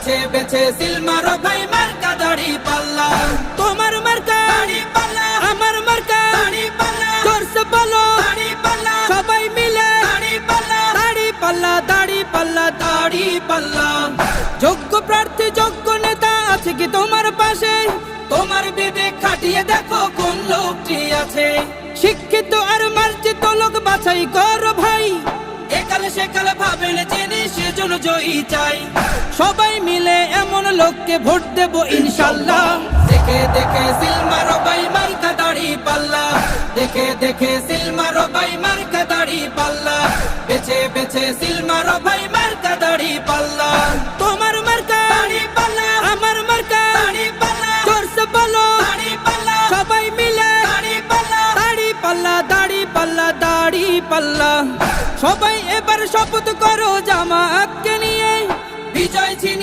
বেছে বেছে সিল মারো ভাই মার্কা দাড়ি পাল্লা। তোমার মার্কা দাড়ি পাল্লা, আমার মার্কা দাড়ি পাল্লা, জোরসে বলো দাড়ি পাল্লা, সবাই মিলে দাড়ি পাল্লা, দাড়ি পাল্লা দাড়ি পাল্লা দাড়ি পাল্লা। যোগ্য প্রার্থী যোগ্য নেতা আছে কি তোমার পাশে? তোমার বিবেক খাটিয়ে দেখো কোন লোকটি আছে। শিক্ষিত আর মার্জিত লোক বাছাই করো ভাই, একালে সেকালে ভাবেন জেনে সেজন্য জয়ী চাই। সবাই মিলে এমন লোককে ভোট দেব ইনশাল্লাহ। দেখে দেখে সিল মারো ভাই মার্কা দাড়ি পাল্লা। দেখে দেখে সিল মারো ভাই মার্কা দাড়ি পাল্লা। বেছে বেছে সিল মারো ভাই মার্কা দাড়ি পাল্লা। তোমার মার্কা দাড়ি পাল্লা, আমার মার্কা দাড়ি পাল্লা, জোরসে বলো দাড়ি পাল্লা, সবাই মিলে দাড়ি পাল্লা, দাড়ি পাল্লা দাড়ি পাল্লা দাড়ি পাল্লা। সবাই এবার শপথ করো জামাতকে